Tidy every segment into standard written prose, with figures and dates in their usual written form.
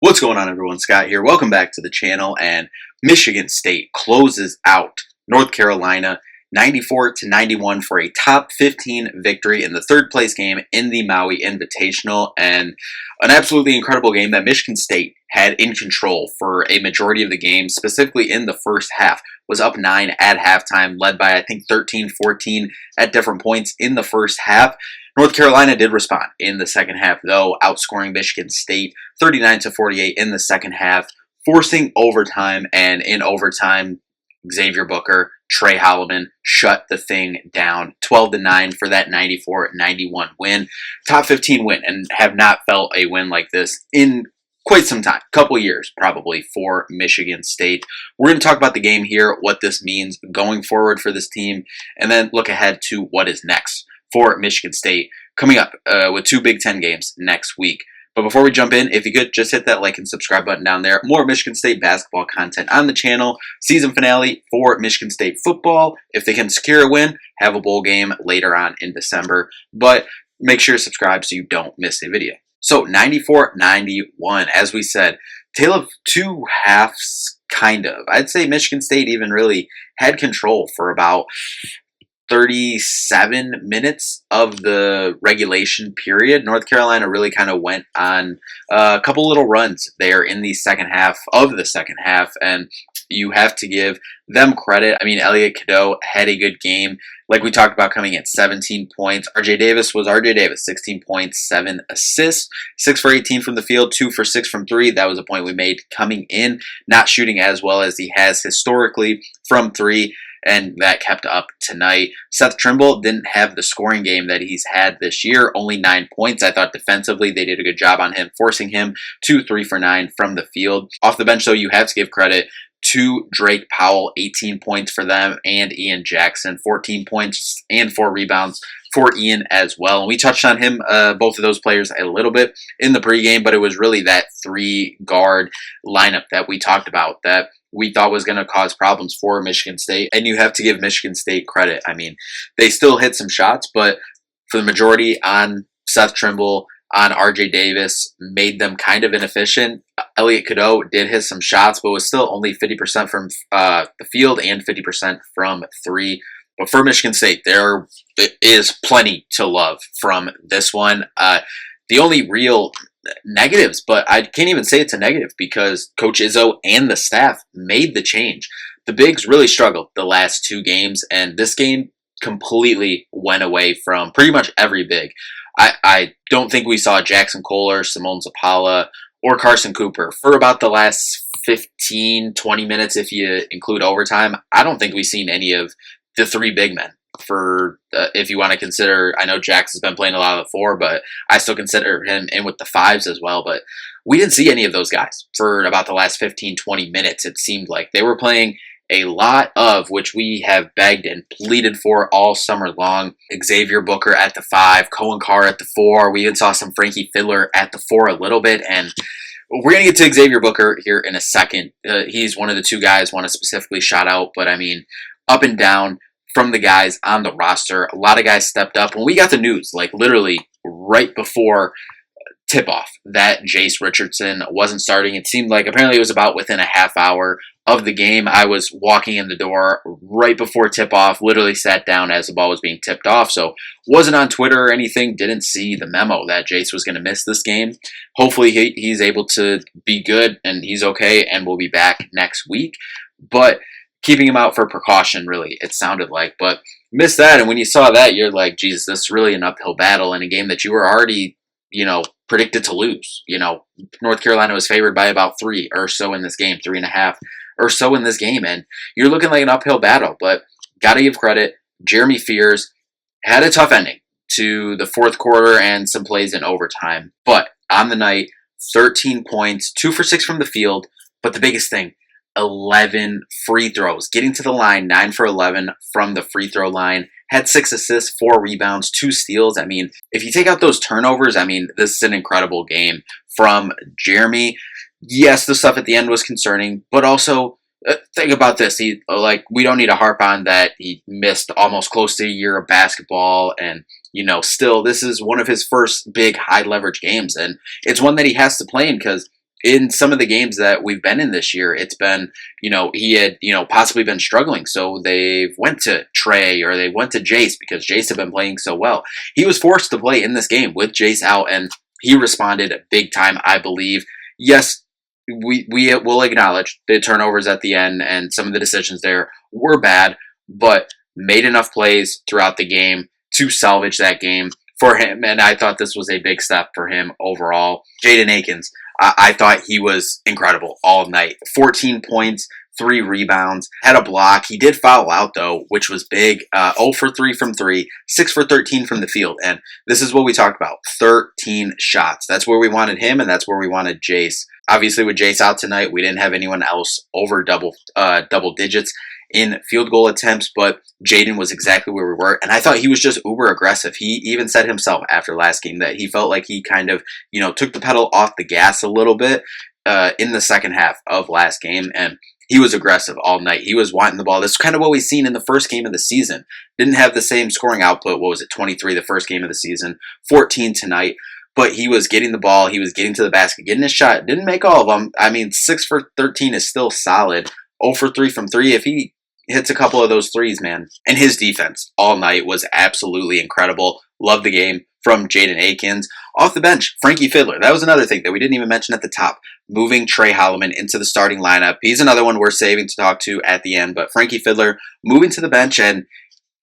What's going on, everyone? Scott here. Welcome back to the channel. And Michigan State closes out North Carolina 94-91 for a top 15 victory in the third place game in the Maui Invitational, and an absolutely incredible game that Michigan State had in control for a majority of the game, specifically in the first half. Was up 9 at halftime, led by I think 13-14 at different points in the first half. North Carolina did respond in the second half, though, outscoring Michigan State 39-48 in the second half, forcing overtime, and in overtime, Xavier Booker, Trey Holloman shut the thing down 12-9 for that 94-91 win. Top 15 win, and have not felt a win like this in quite some time, couple years probably, for Michigan State. We're going to talk about the game here, what this means going forward for this team, and then look ahead to what is next for Michigan State coming up with 2 Big Ten games next week. But before we jump in, if you could just hit that like and subscribe button down there. More Michigan State basketball content on the channel. Season finale for Michigan State football. If they can secure a win, have a bowl game later on in December. But make sure to subscribe so you don't miss a video. So 94-91, as we said, tale of two halves, kind of. I'd say Michigan State even really had control for about 37 minutes of the regulation period. North Carolina really kind of went on a couple little runs there in the second half of the second half, and you have to give them credit. I mean, Elliot Cadeau had a good game, like we talked about, coming at 17 points. RJ Davis was RJ Davis, 16 points, 7 assists, 6 for 18 from the field, 2 for 6 from 3. That was a point we made coming in, not shooting as well as he has historically from 3. And that kept up tonight. Seth Trimble didn't have the scoring game that he's had this year, only 9 points. I thought defensively they did a good job on him, forcing him to 3 for 9 from the field. Off the bench, though, you have to give credit to Drake Powell, 18 points for them, and Ian Jackson, 14 points and 4 rebounds for Ian as well. And we touched on him, both of those players, a little bit in the pregame, but it was really that 3-guard lineup that we talked about that we thought was going to cause problems for Michigan State. And you have to give Michigan State credit. I mean, they still hit some shots, but for the majority on Seth Trimble, on RJ Davis, made them kind of inefficient. Elliot Cadeau did hit some shots, but was still only 50% from the field and 50% from 3. But for Michigan State, there is plenty to love from this one. The only real negatives, but I can't even say it's a negative because Coach Izzo and the staff made the change. The bigs really struggled the last 2 games, and this game completely went away from pretty much every big. I don't think we saw Jackson Kohler, Simone Zapala, or Carson Cooper for about the last 15, 20 minutes if you include overtime. I don't think we've seen any of the 3 big men. For if you want to consider, I know Jax has been playing a lot of the 4, but I still consider him in with the 5s as well. But we didn't see any of those guys for about the last 15, 20 minutes. It seemed like they were playing a lot of, which we have begged and pleaded for all summer long. Xavier Booker at the 5, Cohen Carr at the 4. We even saw some Frankie Fiddler at the 4 a little bit, and we're going to get to Xavier Booker here in a second. He's one of the 2 guys I want to specifically shout out, but I mean, up and down from the guys on the roster, a lot of guys stepped up. When we got the news, like literally right before tip-off, that Jace Richardson wasn't starting, it seemed like apparently it was about within a half hour of the game. I was walking in the door right before tip-off, literally sat down as the ball was being tipped off, so wasn't on Twitter or anything, didn't see the memo that Jace was going to miss this game. Hopefully he's able to be good and he's okay and will be back next week. But keeping him out for precaution, really, it sounded like. But missed that, and when you saw that, you're like, Jesus, this is really an uphill battle in a game that you were already, predicted to lose. North Carolina was favored by about 3 or so in this game, 3.5 or so in this game, and you're looking like an uphill battle. But got to give credit, Jeremy Fears had a tough ending to the fourth quarter and some plays in overtime. But on the night, 13 points, 2 for 6 from the field, but the biggest thing, 11 free throws, getting to the line, 9 for 11 from the free throw line, had 6 assists, 4 rebounds, 2 steals. I mean, if you take out those turnovers, I mean, this is an incredible game from Jeremy. Yes, the stuff at the end was concerning, but also think about this. We don't need to harp on that he missed almost close to a year of basketball, and still this is one of his first big high leverage games, and it's one that he has to play in because in some of the games that we've been in this year, it's been, he had, possibly been struggling. So they've went to Trey or they went to Jace because Jace had been playing so well. He was forced to play in this game with Jace out, and he responded big time, I believe. Yes, we will acknowledge the turnovers at the end and some of the decisions there were bad, but made enough plays throughout the game to salvage that game for him. And I thought this was a big step for him overall. Jaden Akins, I thought he was incredible all night. 14 points, 3 rebounds, had a block. He did foul out, though, which was big. 0 for 3 from 3, 6 for 13 from the field. And this is what we talked about, 13 shots. That's where we wanted him, and that's where we wanted Jace. Obviously, with Jace out tonight, we didn't have anyone else over double digits in field goal attempts, but Jaden was exactly where we were, and I thought he was just uber aggressive. He even said himself after last game that he felt like he kind of, took the pedal off the gas a little bit in the second half of last game, and he was aggressive all night. He was wanting the ball. This is kind of what we've seen in the first game of the season. Didn't have the same scoring output. What was it, 23 the first game of the season, 14 tonight. But he was getting the ball. He was getting to the basket, getting his shot. Didn't make all of them. I mean, 6 for 13 is still solid. 0 for 3 from 3. If he hits a couple of those threes, man. And his defense all night was absolutely incredible. Loved the game from Jaden Akins. Off the bench, Frankie Fiddler. That was another thing that we didn't even mention at the top. Moving Trey Holloman into the starting lineup. He's another one we're saving to talk to at the end. But Frankie Fiddler moving to the bench, and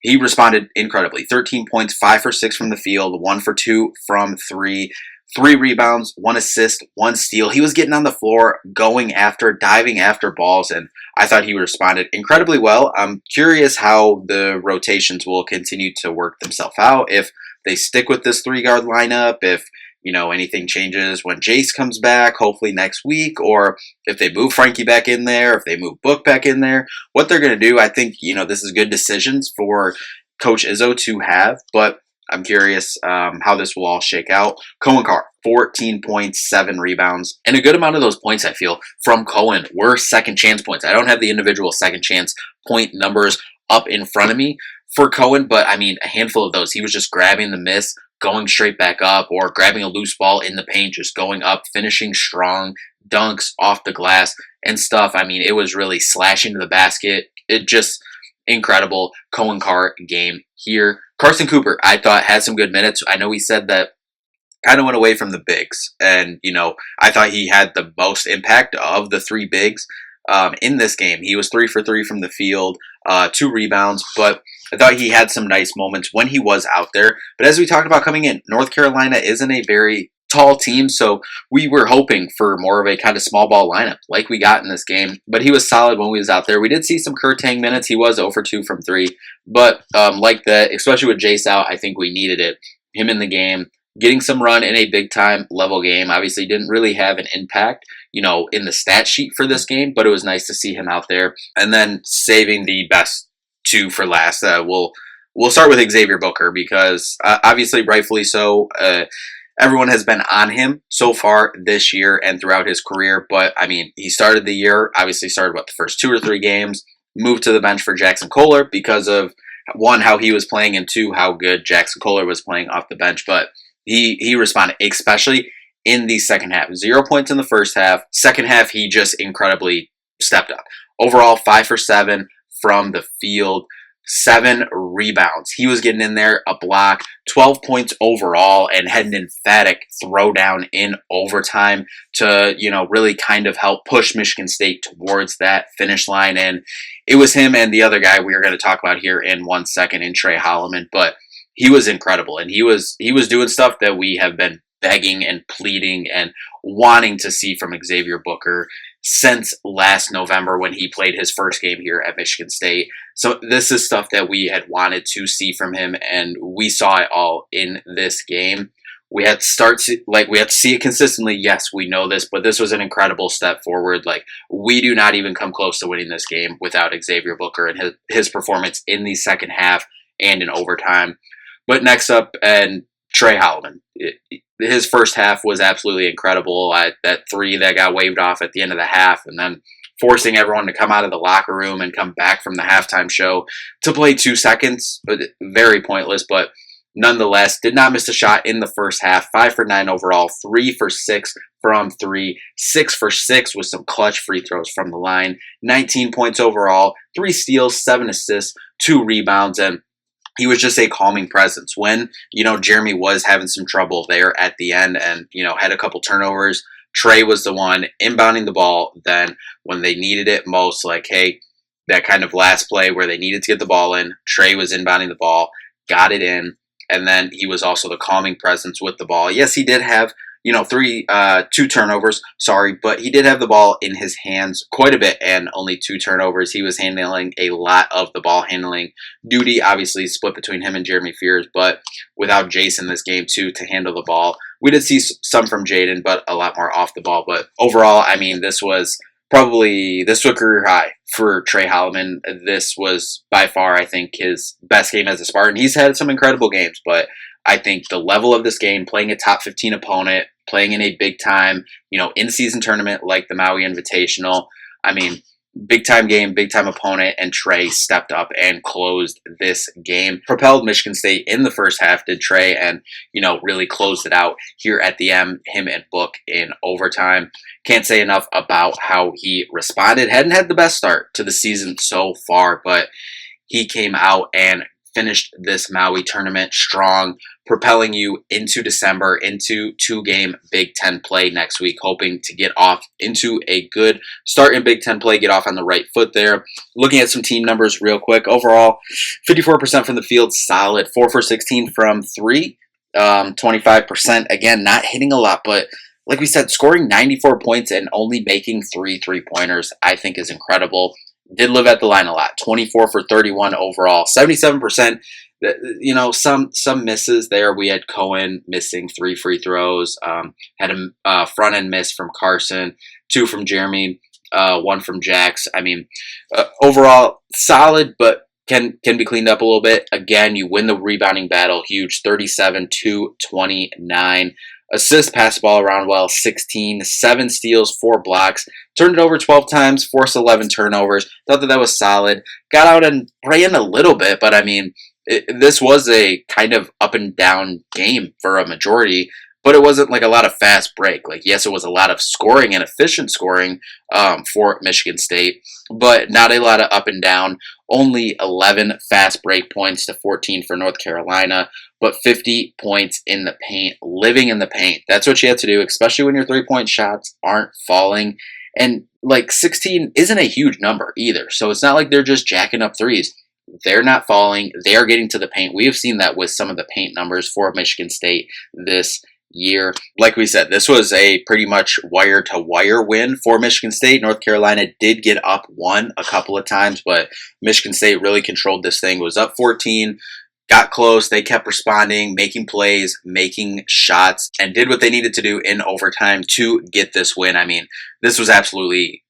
he responded incredibly. 13 points, 5 for 6 from the field, 1 for 2 from 3. 3 rebounds, 1 assist, 1 steal. He was getting on the floor, going after, diving after balls, and I thought he responded incredibly well. I'm curious how the rotations will continue to work themselves out. If they stick with this 3-guard lineup, if anything changes when Jace comes back, hopefully next week, or if they move Frankie back in there, if they move Book back in there, what they're going to do, I think, this is good decisions for Coach Izzo to have, but I'm curious how this will all shake out. Cohen Carr, 14 points, 7 rebounds, and a good amount of those points, I feel, from Cohen were second chance points. I don't have the individual second chance point numbers up in front of me for Cohen, but I mean, a handful of those. He was just grabbing the miss, going straight back up, or grabbing a loose ball in the paint, just going up, finishing strong, dunks off the glass and stuff. I mean, it was really slashing to the basket. It just incredible Cohen Carr game here. Carson Cooper, I thought, had some good minutes. I know he said that kind of went away from the bigs, and I thought he had the most impact of the 3 bigs in this game. He was 3 for 3 from the field, 2 rebounds, but I thought he had some nice moments when he was out there. But as we talked about coming in, North Carolina isn't a very tall team, so we were hoping for more of a kind of small ball lineup like we got in this game, but he was solid when we was out there. We did see some Kurtang minutes. He was 0 for 2 from 3, but like that, especially with Jace out, I think we needed it. Him in the game, getting some run in a big time level game. Obviously didn't really have an impact, in the stat sheet for this game, but it was nice to see him out there. And then saving the best 2 for last. We'll start with Xavier Booker because obviously rightfully so, everyone has been on him so far this year and throughout his career, but I mean, he started the year, obviously started the first 2 or 3 games, moved to the bench for Jackson Kohler because of 1, how he was playing, and 2, how good Jackson Kohler was playing off the bench, but he responded, especially in the second half. 0 points in the first half. Second half, he just incredibly stepped up. Overall, 5 for 7 from the field. 7 rebounds. He was getting in there, a block, 12 points overall, and had an emphatic throwdown in overtime to, really kind of help push Michigan State towards that finish line. And it was him and the other guy we are going to talk about here in 1 second, in Trey Holloman, but he was incredible, and he was doing stuff that we have been begging and pleading and wanting to see from Xavier Booker since last November when he played his first game here at Michigan State. So this is stuff that we had wanted to see from him, and we saw it all in this game. We had to see it consistently. Yes, we know this, but this was an incredible step forward. We do not even come close to winning this game without Xavier Booker and his performance in the second half and in overtime. But next up, and Trey Holloman. His first half was absolutely incredible. That 3 that got waved off at the end of the half, and then forcing everyone to come out of the locker room and come back from the halftime show to play 2 seconds. Very pointless, but nonetheless, did not miss a shot in the first half. 5 for 9 overall, 3 for 6 from three, 6 for 6 with some clutch free throws from the line, 19 points overall, 3 steals, 7 assists, 2 rebounds, and he was just a calming presence when, Jeremy was having some trouble there at the end and, had a couple turnovers. Trey was the one inbounding the ball. Then when they needed it most, like, hey, that kind of last play where they needed to get the ball in, Trey was inbounding the ball, got it in, and then he was also the calming presence with the ball. Yes, he did have, two turnovers, but he did have the ball in his hands quite a bit and only 2 turnovers. He was handling a lot of the ball handling duty, obviously split between him and Jeremy Fears, but without Jason this game too to handle the ball. We did see some from Jaden, but a lot more off the ball. But overall, I mean, this was a career high for Trey Holloman. This was by far, I think, his best game as a Spartan. He's had some incredible games, but I think the level of this game, playing a top 15 opponent, playing in a big time, in-season tournament like the Maui Invitational, I mean, big time game, big time opponent, and Trey stepped up and closed this game. Propelled Michigan State in the first half, did Trey, and, really closed it out here at the end, him and Book in overtime. Can't say enough about how he responded. Hadn't had the best start to the season so far, but he came out and finished this Maui tournament strong, propelling you into December, into 2-game Big Ten play next week, hoping to get off into a good start in Big Ten play, get off on the right foot there. Looking at some team numbers real quick. Overall, 54% from the field, solid. 4 for 16 from 3, 25%. Again, not hitting a lot, but like we said, scoring 94 points and only making 3 3-pointers, I think is incredible. Did live at the line a lot. 24 for 31 overall. 77%. Some misses there. We had Cohen missing 3 free throws. Had a front end miss from Carson. 2 from Jeremy. 1 from Jax. I mean, overall solid, but can be cleaned up a little bit. Again, you win the rebounding battle. Huge. 37 to 29. Assist, pass the ball around well, 16, 7 steals, 4 blocks, turned it over 12 times, forced 11 turnovers. Thought that was solid. Got out and ran a little bit, but I mean, this was a kind of up and down game for a majority, but it wasn't like a lot of fast break. Like, yes, it was a lot of scoring and efficient scoring for Michigan State, but not a lot of up and down. Only 11 fast break points to 14 for North Carolina, but 50 points in the paint, living in the paint. That's what you have to do, especially when your 3-point shots aren't falling. And like 16 isn't a huge number either. So it's not like they're just jacking up threes. They're not falling. They are getting to the paint. We have seen that with some of the paint numbers for Michigan State this year. Like we said, this was a pretty much wire-to-wire win for Michigan State. North Carolina did get up 1 a couple of times, but Michigan State really controlled this thing. Was up 14, got close. They kept responding, making plays, making shots, and did what they needed to do in overtime to get this win. I mean, this was absolutely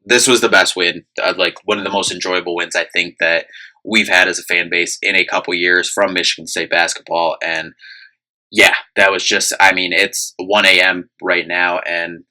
this was the best win, like one of the most enjoyable wins I think that we've had as a fan base in a couple years from Michigan State basketball. And yeah, that was just, I mean, it's 1 a.m. right now, and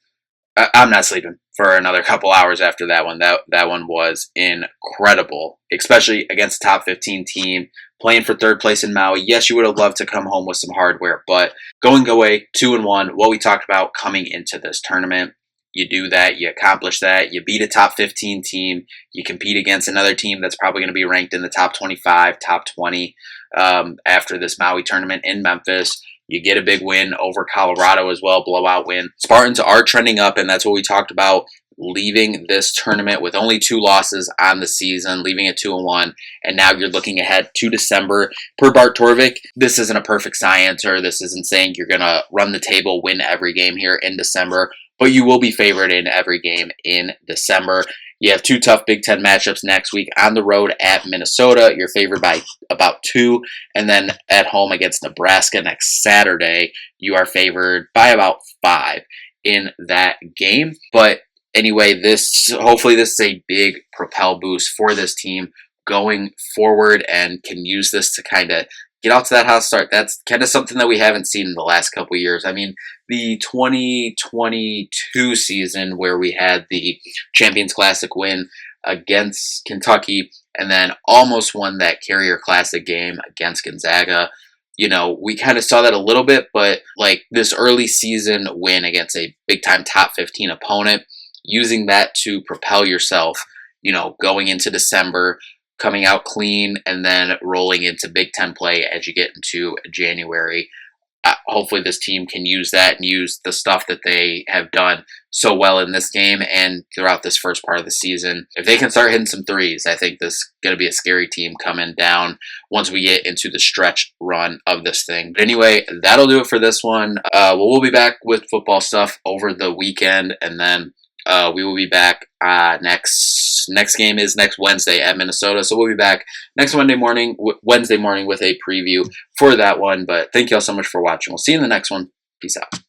I'm not sleeping for another couple hours after that one. That one was incredible, especially against a top 15 team, playing for third place in Maui. Yes, you would have loved to come home with some hardware, but going away 2-1, what we talked about coming into this tournament, you do that, you accomplish that, you beat a top 15 team, you compete against another team that's probably going to be ranked in the top 25, top 20 after this Maui tournament in Memphis. You get a big win over Colorado as well, blowout win. Spartans are trending up, and that's what we talked about, leaving this tournament with only 2 losses on the season, leaving it 2-1, and now you're looking ahead to December. Per Bart Torvik, this isn't a perfect science, or this isn't saying you're going to run the table, win every game here in December, but you will be favored in every game in December. You have 2 tough Big Ten matchups next week on the road at Minnesota. You're favored by about 2. And then at home against Nebraska next Saturday, you are favored by about 5 in that game. But anyway, hopefully this is a big propel boost for this team going forward and can use this to kind of get out to that hot start. That's kind of something that we haven't seen in the last couple of years. I mean, the 2022 season where we had the Champions Classic win against Kentucky and then almost won that Carrier Classic game against Gonzaga. we kind of saw that a little bit, but like this early season win against a big time top 15 opponent, using that to propel yourself, going into December, coming out clean, and then rolling into Big Ten play as you get into January. Hopefully this team can use that and use the stuff that they have done so well in this game and throughout this first part of the season. If they can start hitting some threes, I think this is going to be a scary team coming down once we get into the stretch run of this thing. But anyway, that'll do it for this one. We'll be back with football stuff over the weekend, and then we will be back next game is next Wednesday at Minnesota. So we'll be back next Wednesday morning with a preview for that one. But thank you all so much for watching. We'll see you in the next one. Peace out.